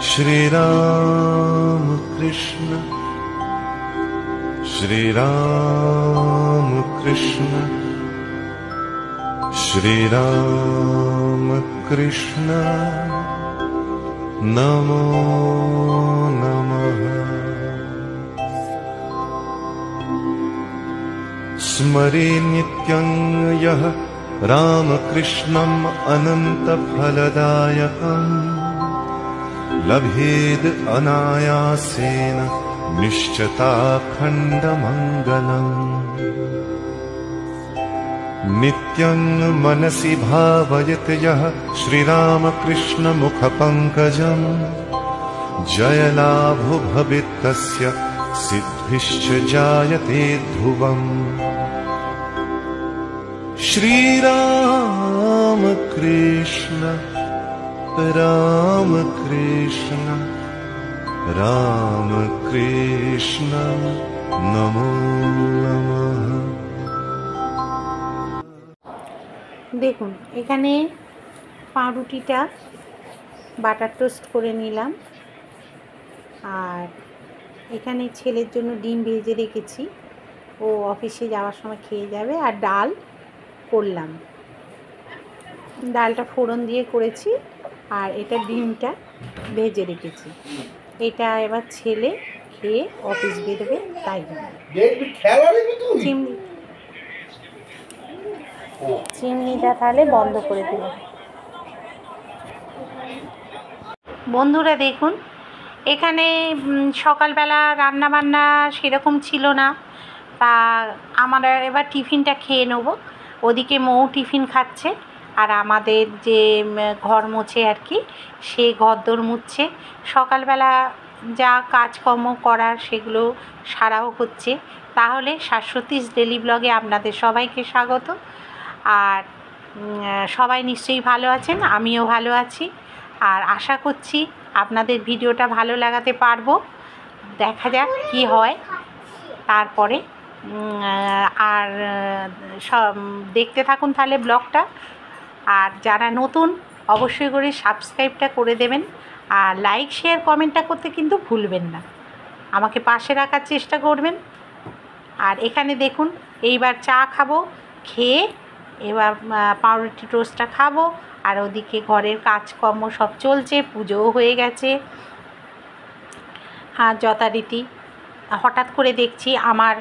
श्री राम कृष्ण श्री राम कृष्ण श्री राम कृष्ण नमो नमः। स्मरे नित्यं यः रामकृष्णम् अनन्तफलदायकम् लभेद् अनायासेन निश्चिताखण्डमङ्गलम्। नित्यं मनसि भावयत् यः श्रीरामकृष्णमुखपङ्कजम् जयलाभो भवेत् तस्य सिद्धिश्च जायते ध्रुवम्। श्रीराम कृष्ण राम कृष्ण राम कृष्ण नमो नमः। দেখুন এখানে পাউরুটিটা বাটার টোস্ট করে নিলাম, আর এখানে ছেলের জন্য ডিম ভেজে রেখেছি, ও অফিসে যাওয়ার সময় খেয়ে যাবে। আর ডাল করলাম, ডালটা ফোড়ন দিয়ে করেছি, আর এটা ডিমটা ভেজে রেখেছি। এটা এবার ছেলে খেয়ে অফিস বেরোবে, তাই জন্য চিমনিটা তাহলে বন্ধ করে দিল। বন্ধুরা দেখুন, এখানে সকালবেলা রান্নাবান্না সেরকম ছিল না, তা আমরা এবার টিফিনটা খেয়ে নেব। ওদিকে মৌ টিফিন খাচ্ছে, আর আমাদের যে ঘর মোছে আর কি, সে ঘরদোর মুছছে। সকালবেলা যা কাজকর্ম করার সেগুলো সারাও হচ্ছে। তাহলে শাশ্বতীস ডেলি ব্লগে আপনাদের সবাইকে স্বাগত। আর সবাই নিশ্চয়ই ভালো আছেন, আমিও ভালো আছি, আর আশা করছি আপনাদের ভিডিওটা ভালো লাগাতে পারবো। দেখা যাক কি হয় তারপরে। আর সব দেখতে থাকুন তাহলে ব্লগটা। আর যারা নতুন অবশ্যই করে সাবস্ক্রাইবটা করে দেবেন, আর লাইক শেয়ার কমেন্টটা করতে কিন্তু ভুলবেন না, আমাকে পাশে রাখার চেষ্টা করবেন। আর এখানে দেখুন, এইবার চা খাবো, খেয়ে এবার পাউরুটি টোস্টটা খাবো। আর ওদিকে ঘরের কাজকর্ম সব চলছে, পুজোও হয়ে গেছে। আর যথারীতি হঠাৎ করে দেখছি আমার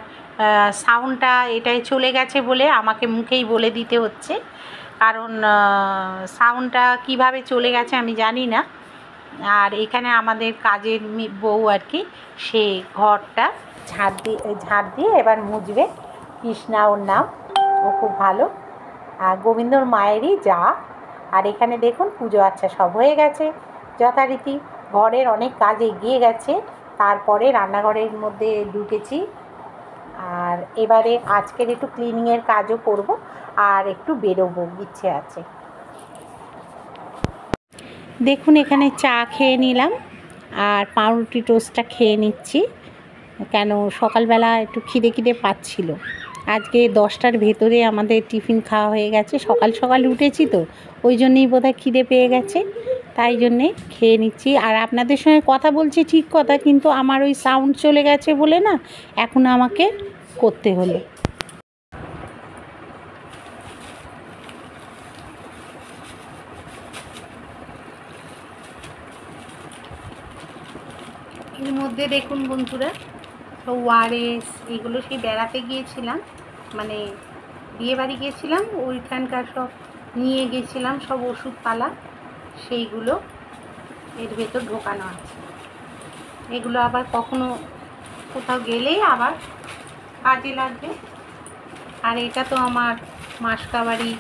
সাউন্ডটা এটাই চলে গেছে বলে আমাকে মুখেই বলে দিতে হচ্ছে, কারণ সাউন্ডটা কিভাবে চলে গেছে আমি জানি না। আর এখানে আমাদের কাজের বউ আর কি, সে ঘরটা ঝাড় দিয়ে এবার মুছবে। কৃষ্ণা ওর নাম, ও খুব ভালো, আর গোবিন্দর মায়েরই যা। আর এখানে দেখুন পুজো আচ্ছা সব হয়ে গেছে যথারীতি, ঘরের অনেক কাজ এগিয়ে গেছে। তারপরে রান্নাঘরের মধ্যে ঢুকেছি, আর এবারে আজকের একটু ক্লিনিংয়ের কাজও করব, আর একটু বেরোবো, ইচ্ছে আছে। দেখুন এখানে চা খেয়ে নিলাম, আর পাউরুটি টোস্টটা খেয়ে নিচ্ছি, কেন সকালবেলা একটু খিদে পাচ্ছিল। আজকে 10টার ভেতরে আমাদের টিফিন খাওয়া হয়ে গেছে, সকাল সকাল উঠেছি তো, ওই জন্যই বোধহয় খিদে পেয়ে গেছে, তাই জন্যে খেয়ে নিচ্ছি। আর আপনাদের সঙ্গে কথা বলছি ঠিক কথা, কিন্তু আমার ওই সাউন্ড চলে গেছে বলে না এখন আমাকে করতে হলো। এর মধ্যে দেখুন বন্ধুরা, তো ওআরএস এগুলো সেই বেড়াতে গিয়েছিলাম, মানে বিয়েবাড়ি গিয়েছিলাম, ওইখানকার সব নিয়ে গেছিলাম সব ওষুধপালা, সেইগুলো এর ভেতর ঢোকানো আছে। এগুলো আবার কখনো কোথাও গেলেই আবার কাজে লাগবে। আর এটা তো আমার মাসকাবারি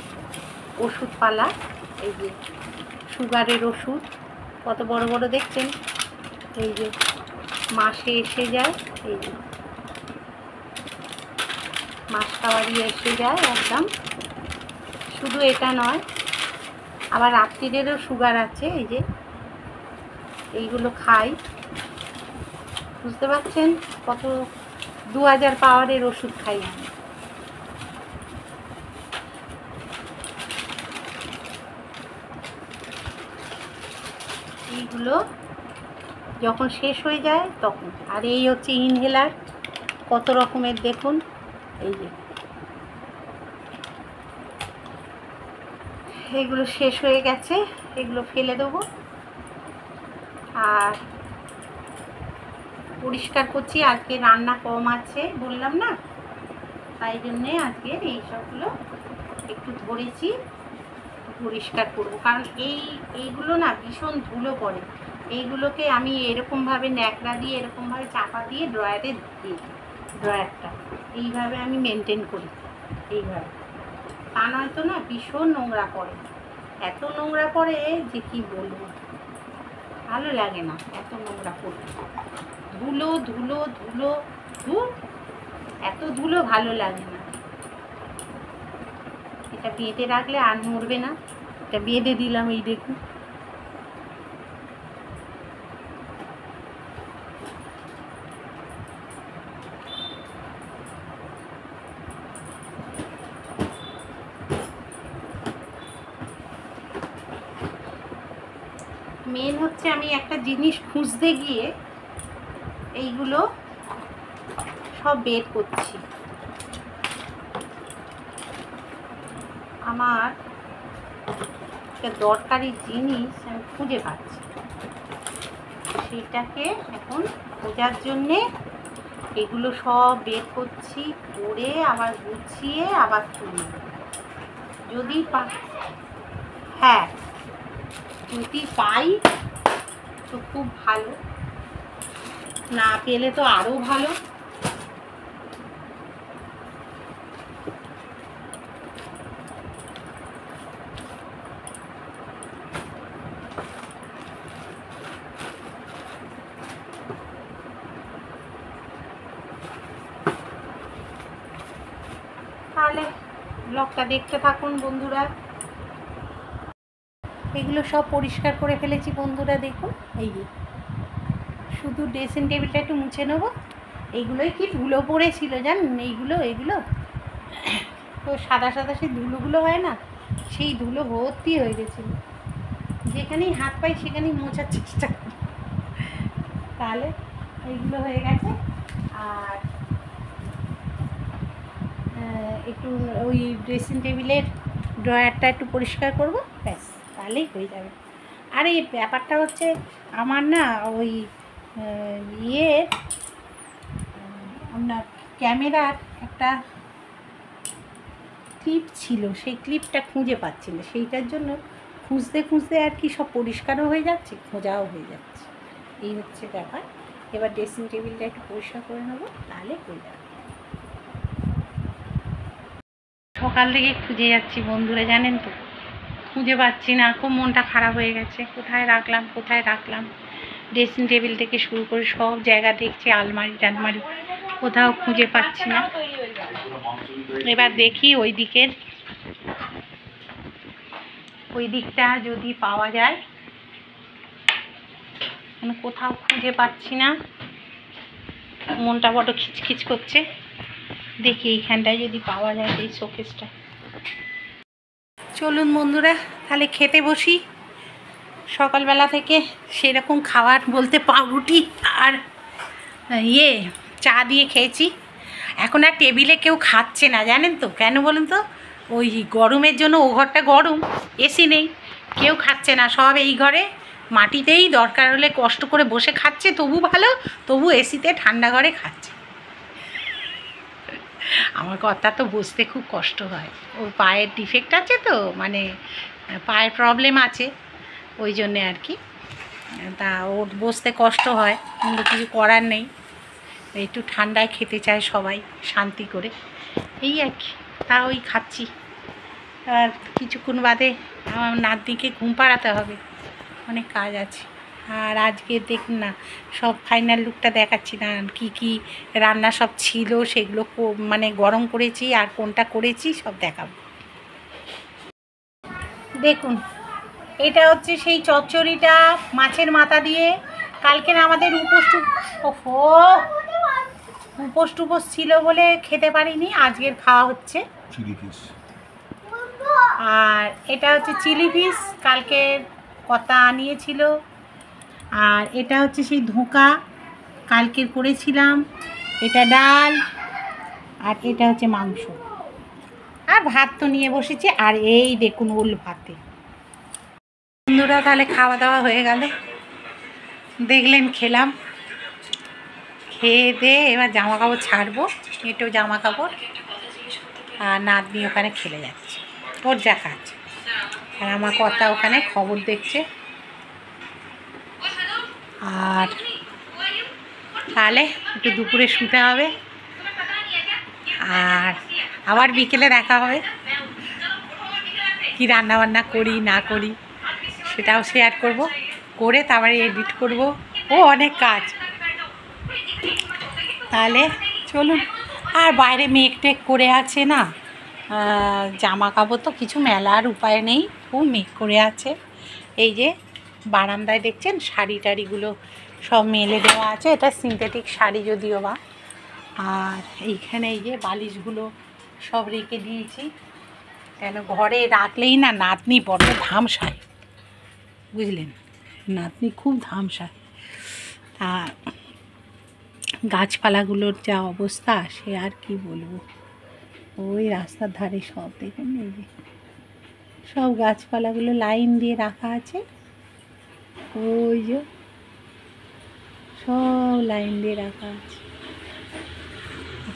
ওষুধপালা, এই যে সুগারের ওষুধ কত বড় বড় দেখছেন, এই যে মাসে এসে যায়, এই যে মাসকাবারি এসে যায় একদম। শুধু এটা নয়, আবার রাত্রিরেরও সুগার আছে, এই যে এইগুলো খাই, বুঝতে পারছেন কত 2000 পাওয়ারের ওষুধ খাই আমি। এইগুলো যখন শেষ হয়ে যায় তখন। আর এই হচ্ছে ইনহেলার, কত রকমের দেখুন, এই যে এগুলো শেষ হয়ে গেছে, এগুলো ফেলে দেবো। আর পরিষ্কার করছি, আজকে রান্না কম আছে বললাম না, তাই জন্যে আজকে এই সবগুলো একটু ধরেছি, পরিষ্কার করবো। কারণ এইগুলো না ভীষণ ধুলো পড়ে, এইগুলোকে আমি এরকমভাবে ন্যাকড়া দিয়ে এরকমভাবে চাপা দিয়ে ড্রয়ারে দিই, ড্রয়ারটা এইভাবে আমি মেনটেন করি এইভাবে। তা নয়তো না ভীষণ নোংরা পড়ে, এত নোংরা পড়ে যে কি বলবো, ভালো লাগে না এত নোংরা পড়ে, ধুলো ধুলো ধুলো, ধুর এত ধুলো ভালো লাগে না। এটা বেঁধে রাখলে আর নড়বে না, এটা বেঁধে দিলাম, এই দেখুন। মেন হচ্ছে আমি একটা জিনিস খুঁজতে গিয়ে এইগুলো সব বের করছি। আমার একটা দরকারি জিনিস আমি খুঁজে পাচ্ছি, সেটাকে এখন খোঁজার জন্যে এগুলো সব বের করছি, করে আবার গুছিয়ে আবার তুলি। যদি হ্যাঁ, যদি পাই তো খুব ভালো, না পেলে তো আরও ভালো। তাহলে ব্লগটা দেখতে থাকুন বন্ধুরা। এগুলো সব পরিষ্কার করে ফেলেছি বন্ধুরা, দেখুন। এই যে শুধু ড্রেসিং টেবিলটা একটু মুছে নেবো, এইগুলোই কি ধুলো পড়েছিল জানেন, এইগুলো তো সাদা সাদা সেই ধুলোগুলো হয় না, সেই ধুলো ভর্তি হয়ে গেছিল, যেখানেই হাত পাই সেখানেই মোছার চেষ্টা করি, তাহলে এইগুলো হয়ে গেছে। আর একটু ওই ড্রেসিং টেবিলের ড্রয়ারটা একটু পরিষ্কার করব, ব্যাস তাহলেই হয়ে যাবে। আর এই ব্যাপারটা হচ্ছে আমার না ওই আপনার ক্যামেরার একটা ক্লিপ ছিল, সেই ক্লিপটা খুঁজে পাচ্ছি না, সেইটার জন্য খুঁজতে খুঁজতে আর কি সব পরিষ্কারও হয়ে যাচ্ছে, খোঁজাও হয়ে যাচ্ছে, এই হচ্ছে ব্যাপার। এবার ড্রেসিং টেবিলটা একটু পরিষ্কার করে নেবো, তাহলে হয়ে যাবে। সকাল থেকে খুঁজে যাচ্ছি বন্ধুরা, জানেন তো, খুঁজে পাচ্ছি না, খুব মনটা খারাপ হয়ে গেছে, কোথায় রাখলাম। ড্রেসিং টেবিল থেকে শুরু করে সব জায়গা দেখছি, আলমারি টালমারি, কোথাও খুঁজে পাচ্ছি না। এবার দেখি ওই দিকটা যদি পাওয়া যায়, কোথাও খুঁজে পাচ্ছি না, মনটা বড় খিচখিচ করছে। দেখি এইখানটায় যদি পাওয়া যায়, এই শোকেসটা। চলুন বন্ধুরা তাহলে খেতে বসি। সকালবেলা থেকে সেরকম খাবার বলতে পাউরুটি আর চা দিয়ে খেয়েছি। এখন আর টেবিলে কেউ খাচ্ছে না, জানেন তো কেন বলুন তো, ওই গরমের জন্য, ও ঘরটা গরম, এসি নেই, কেউ খাচ্ছে না, সব এই ঘরে মাটিতেই দরকার হলে কষ্ট করে বসে খাচ্ছে, তবু ভালো, তবু এসিতে ঠান্ডা ঘরে খাচ্ছে। আমার কথা তো বসতে খুব কষ্ট হয়, ওর পায়ের ডিফেক্ট আছে তো, মানে পায়ের প্রবলেম আছে, ওই জন্যে আর কি, তা ওর বসতে কষ্ট হয়, কিন্তু কিছু করার নেই, একটু ঠান্ডায় খেতে চায় সবাই শান্তি করে, এই আর কি, তা ওই খাচ্ছি। আর কিছুক্ষণ বাদে আমার নাতনিকে ঘুম পাড়াতে হবে, অনেক কাজ আছে। আর আজকে দেখুন না, সব ফাইনাল লুকটা দেখাচ্ছি না, কি রান্না সব ছিল সেগুলো মানে গরম করেছি, আর কোনটা করেছি সব দেখাবো। দেখুন, এটা হচ্ছে সেই চচ্চড়িটা মাছের মাথা দিয়ে, কালকে আমাদের উপোস টুপোস ছিল বলে খেতে পারিনি, আজকের খাওয়া হচ্ছে চিলি ফিশ। আর এটা হচ্ছে চিলি ফিশ, কালকে কর্তা আনিয়েছিল, আর এটা হচ্ছে সেই ধোঁকা কালকের করেছিলাম, এটা ডাল, আর এটা হচ্ছে মাংস, আর ভাত তো নিয়ে বসেছি। আর এই দেখুন ওল ভাতে। বন্ধুরা তাহলে খাওয়া দাওয়া হয়ে গেল, দেখলেন খেলাম, খেয়ে দিয়ে এবার জামা কাপড় ছাড়বো, এটাও জামা কাপড়। আর নাতনি ওখানে খেলে যাচ্ছে, ওর যা কাজ। আর আমার কর্তা ওখানে খবর দেখছে। আর তাহলে একটু দুপুরে শুতে হবে, আর আবার বিকেলে দেখা হবে। কি রান্না বান্না করি না করি সেটাও শেয়ার করব, করে তারপরে এডিট করব, ও অনেক কাজ। তাহলে চলুন। আর বাইরে মেঘ টেক করে আছে না, জামা কাপড় তো কিছু মেলার উপায় নেই, খুব মেঘ করে আছে। এই যে বারান্দায় দেখছেন শাড়ি টাড়িগুলো সব মেলে দেওয়া আছে, এটা সিনথেটিক শাড়ি যদিও বা। আর এইখানে এই যে বালিশগুলো সব রেখে দিয়েছি, কেন ঘরে রাখলেই না নাতনি বড্ড ধামসায়, বুঝলেন, নাতনি খুব ধামসায়। আর গাছপালাগুলোর যা অবস্থা সে আর কি বলবো। ওই রাস্তার ধারে সব দেখুন, এই যে সব গাছপালাগুলো লাইন দিয়ে রাখা আছে, ওই যে সব লাইন দিয়ে রাখা আছে,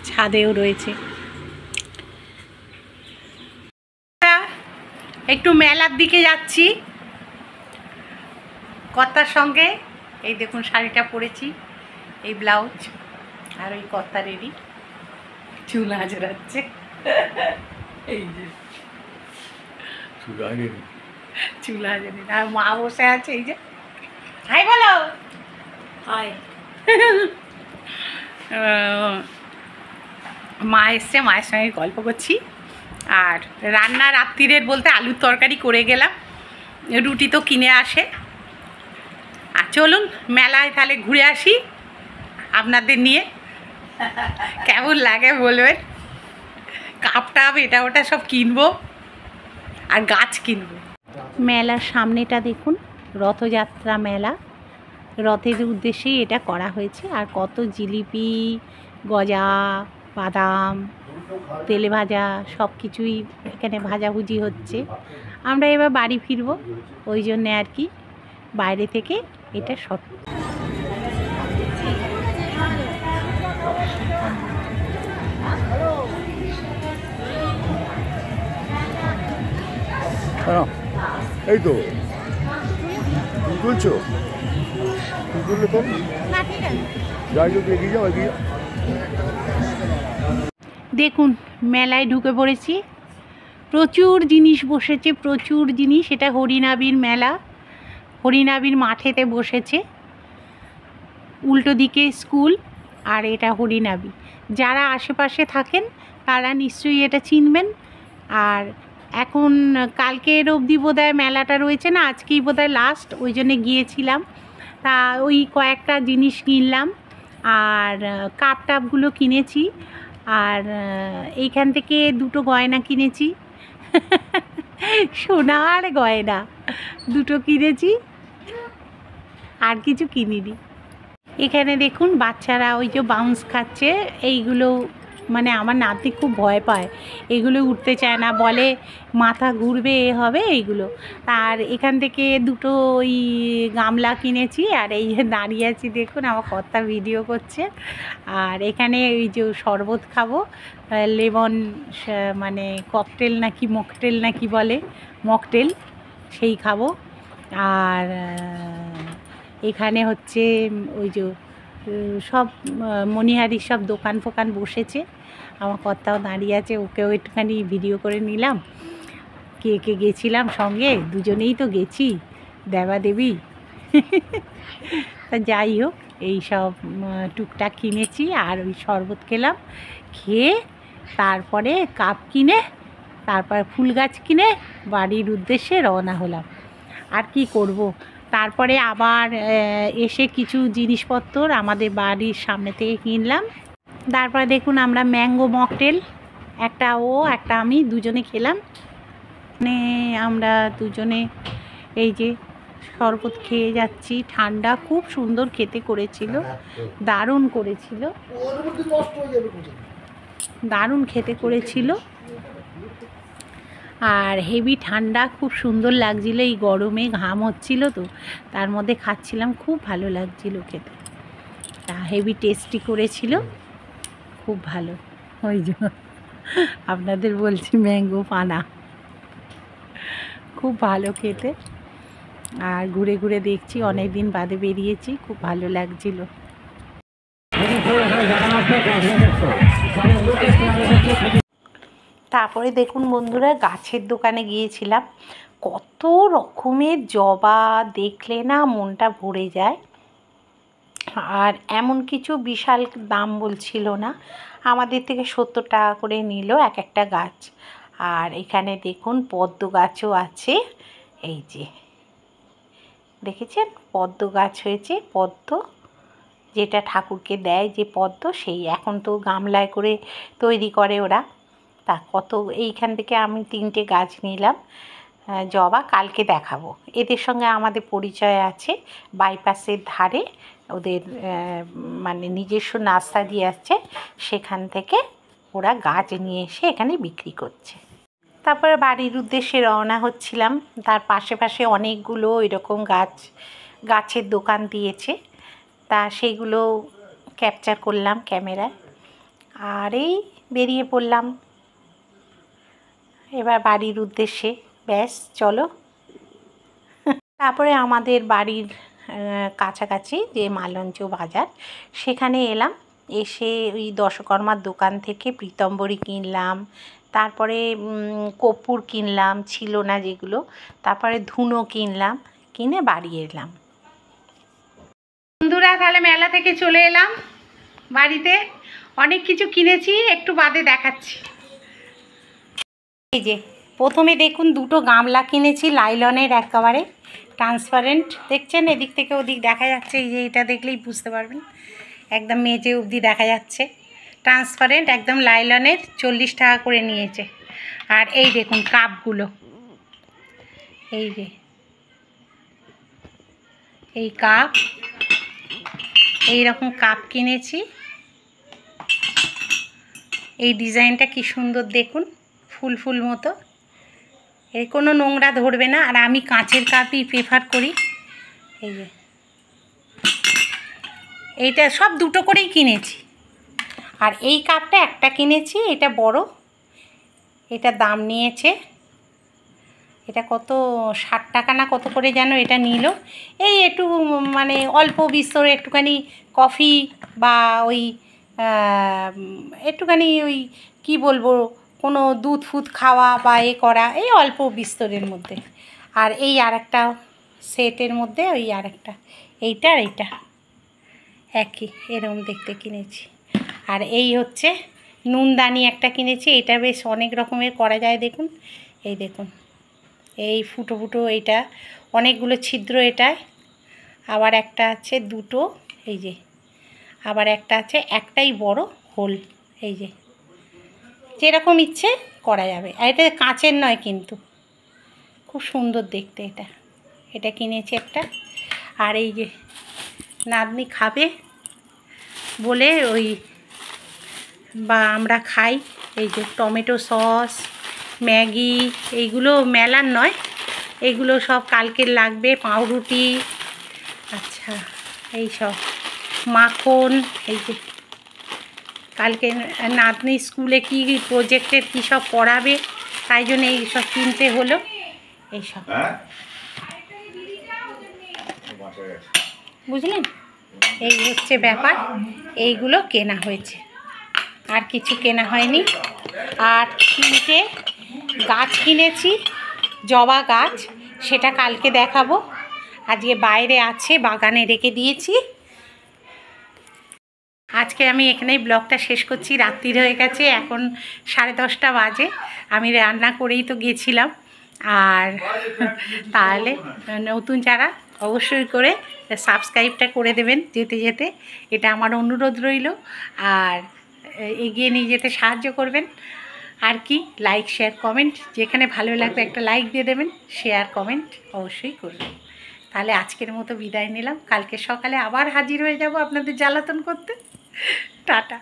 ছাদেও রয়েছে। একটু মেলার দিকে যাচ্ছি কর্তার সঙ্গে। এই দেখুন শাড়িটা পরেছি, এই ব্লাউজ, আর ওই কর্তা রেডি, চুল আজরাচ্ছে, এই যে চুল আজরে। আর মা বসে আছে, এই যে হাই বলো, হাই। মা এসছে, মায়ের সঙ্গে গল্প করছি। আর রান্না রাত্রিরের বলতে আলুর তরকারি করে গেলাম, রুটি তো কিনে আসে। আর চলুন মেলায় তাহলে ঘুরে আসি আপনাদের নিয়ে, কেমন লাগে বলবেন। কাপ টাপ এটা ওটা সব কিনবো, আর গাছ কিনবো। মেলার সামনেটা দেখুন, রথযাত্রা মেলা, রথের উদ্দেশ্যেই এটা করা হয়েছে। আর কত জিলিপি, গজা, বাদাম, তেলে ভাজা সব কিছুই এখানে ভাজাভুজি হচ্ছে। আমরা এবার বাড়ি ফিরবো, ওই জন্যে আর কি বাইরে থেকে এটা শর্ট। এই তো কি বলছো, কি করলে তো যাই হোক, এগিয়ে যাও এগিয়ে যাও। দেখুন মেলায় ঢুকে পড়েছি, প্রচুর জিনিস বসেছে, প্রচুর জিনিস। এটা হরিনাবির মেলা, হরিনাবির মাঠেতে বসেছে, উল্টো দিকে স্কুল, আর এটা হরিনাবি। যারা আশেপাশে থাকেন তারা নিশ্চয়ই এটা চিনবেন। আর এখন কালকের অবধি বোধহয় মেলাটা রয়েছে না, আজকেই বোধহয় লাস্ট, ওই জন্যে গিয়েছিলাম। তা ওই কয়েকটা জিনিস কিনলাম, আর কাপ টাপগুলো কিনেছি। আর এইখান থেকে দুটো গয়না কিনেছি, সোনার গয়না দুটো কিনেছি, আর কিছু কিনিনি। এখানে দেখুন বাচ্চারা ওই যে বাউন্স খাচ্ছে, এইগুলো মানে আমার নাতি খুব ভয় পায়, এগুলো উঠতে চায় না, বলে মাথা ঘুরবে, এ হবে এইগুলো। আর এখান থেকে দুটো ওই গামলা কিনেছি। আর এই যে দাঁড়িয়ে আছি দেখুন, আমার কর্তা ভিডিও করছে। আর এখানে ওই যে শরবত খাবো, লেমন মানে ককটেল নাকি মকটেল নাকি বলে, মকটেল, সেই খাবো। আর এখানে হচ্ছে ওই যে সব মণিহারির সব দোকান ফোকান বসেছে, আমার কর্তাও দাঁড়িয়ে আছে, ওকেও একটুখানি ভিডিও করে নিলাম। কে কে গেছিলাম সঙ্গে, দুজনেই তো গেছি, দেবা দেবী। তা যাই হোক, এই সব টুকটাক কিনেছি। আর ওই শরবত খেলাম, খেয়ে তারপরে কাপ কিনে, তারপর ফুল গাছ কিনে বাড়ির উদ্দেশ্যে রওনা হলাম। আর কি করব, তারপরে আবার এসে কিছু জিনিসপত্র আমাদের বাড়ির সামনে থেকে কিনলাম। তারপরে দেখুন আমরা ম্যাঙ্গো মকটেল, একটা ও একটা আমি দুজনে খেলাম। মানে আমরা দুজনে এই যে শরবত খেয়ে যাচ্ছি, ঠান্ডা, খুব সুন্দর খেতে করেছিল, দারুণ করেছিল, দারুণ খেতে করেছিল। আর হেভি ঠান্ডা, খুব সুন্দর লাগছিল, এই গরমে ঘাম হচ্ছিল তো তার মধ্যে খাচ্ছিলাম, খুব ভালো লাগছিল খেতে। তা হেভি টেস্টি করেছিল, খুব ভালো। ওই যে আপনাদের বলছি ম্যাঙ্গো পানা, খুব ভালো খেতে। আর ঘুরে ঘুরে দেখছি, অনেক দিন বাদে বেরিয়েছি, খুব ভালো লাগছিল। তারপরে দেখুন বন্ধুরা, গাছের দোকানে গিয়েছিলাম, কত রকমের জবা দেখলে না মনটা ভরে যায়। আর এমন কিছু বিশাল দাম বলছিল না, আমাদের থেকে 70 টাকা করে নিল এক একটা গাছ। আর এখানে দেখুন পদ্ম গাছও আছে, এই যে দেখেছেন পদ্ম গাছ হয়েছে, পদ্ম যেটা ঠাকুরকে দেয় যে পদ্ম, সেই এখন তো গামলায় করে তৈরি করে ওরা। তা কত, এইখান থেকে আমি 3টে গাছ নিলাম জবা, কালকে দেখাবো। এদের সঙ্গে আমাদের পরিচয় আছে, বাইপাসের ধারে ওদের মানে নিজস্ব নার্সারি আছে, সেখান থেকে ওরা গাছ নিয়ে এসে এখানে বিক্রি করছে। তারপরে বাড়ির উদ্দেশ্যে রওনা হচ্ছিলাম, তার পাশে পাশে অনেকগুলো এরকম গাছের দোকান দিয়েছে, তা সেইগুলো ক্যাপচার করলাম ক্যামেরায়। আর এই বেরিয়ে পড়লাম এবার বাড়ির উদ্দেশ্যে, ব্যাস চলো। তারপরে আমাদের বাড়ির কাছাকাছি যে মালঞ্চ বাজার, সেখানে এলাম, এসে ওই দশকর্মার দোকান থেকে পীতাম্বরী কিনলাম, তারপরে কর্পূর কিনলাম, ছিল না যেগুলো, তারপরে ধুনো কিনলাম, কিনে বাড়ি এলাম। বন্ধুরা তাহলে মেলা থেকে চলে এলাম বাড়িতে, অনেক কিছু কিনেছি, একটু বাদে দেখাচ্ছি। এই যে প্রথমে দেখুন 2টো গামলা কিনেছি, লাইলনের, একেবারে ট্রান্সপারেন্ট, দেখছেন এদিক থেকে ওদিক দেখা যাচ্ছে, এই যে এটা দেখলেই বুঝতে পারবেন, একদম মেঝে অবধি দেখা যাচ্ছে, ট্রান্সপারেন্ট, একদম লাইলনের, 40 টাকা করে নিয়েছে। আর এই দেখুন কাপগুলো, এই যে এই কাপ, এই রকম কাপ কিনেছি, এই ডিজাইনটা কি সুন্দর দেখুন, ফুল ফুল মতো, এর কোনো নোংরা ধরবে না। আর আমি কাঁচের কাপই প্রেফার করি। এই যে এইটা সব 2টো করেই কিনেছি। আর এই কাপটা একটা কিনেছি, এটা বড়, এটা দাম নিয়েছে, এটা কত 60 টাকা না কত করে যেন এটা নিল। এই একটু মানে অল্প বিস্তর একটুখানি কফি বা ওই একটুখানি ওই কি বলবো, কোনো দুধ ফুদ খাওয়া বা এ করা, এই অল্প বিস্তরের মধ্যে। আর এই আরেকটা সেটের মধ্যে ওই আরেকটা, এইটা আর এইটা একই এরকম দেখতে কিনেছি। আর এই হচ্ছে নুনদানি একটা কিনেছি, এটা বেশ অনেক রকমের করা যায়, দেখুন এই দেখুন, এই ফুটো ফুটো, এইটা অনেকগুলো ছিদ্র এটায়, আবার একটা আছে 2টো, এই যে আবার একটা আছে একটাই বড় হোল, এই যে যেরকম ইচ্ছে করা যাবে। আর এটা কাঁচের নয় কিন্তু, খুব সুন্দর দেখতে এটা, এটা কিনেছি একটা। আর এই যে নাতনি খাবে বলে ওই, বা আমরা খাই, এই যে টমেটো সস, ম্যাগি, এইগুলো মেলার নয়, এগুলো সব কালকের লাগবে, পাউরুটি, আচ্ছা এই সব মাখন, এই যে কালকে নাতনি স্কুলে কি প্রজেক্টের কী সব পড়াবে, তাই জন্য এই সব কিনতে হলো, এইসব বুঝলেন, এই হচ্ছে ব্যাপার, এইগুলো কেনা হয়েছে, আর কিছু কেনা হয়নি। আর 3টে গাছ কিনেছি, জবা গাছ, সেটা কালকে দেখাবো, আজকে বাইরে আছে, বাগানে রেখে দিয়েছি। আজকে আমি এখানেই ব্লগটা শেষ করছি, রাত্রির হয়ে গেছে, এখন 10:30 বাজে, আমি রান্না করেই তো গেছিলাম। আর তাহলে নতুন যারা অবশ্যই করে সাবস্ক্রাইবটা করে দেবেন যেতে যেতে, এটা আমার অনুরোধ রইল। আর এগিয়ে নিয়ে যেতে সাহায্য করবেন। আর কি, লাইক শেয়ার কমেন্ট, যেখানে ভালো লাগবে একটা লাইক দিয়ে দেবেন, শেয়ার কমেন্ট অবশ্যই করবেন। তাহলে আজকের মতো বিদায় নিলাম, কালকে সকালে আবার হাজির হয়ে যাব আপনাদের জ্বালাতন করতে। টাটা।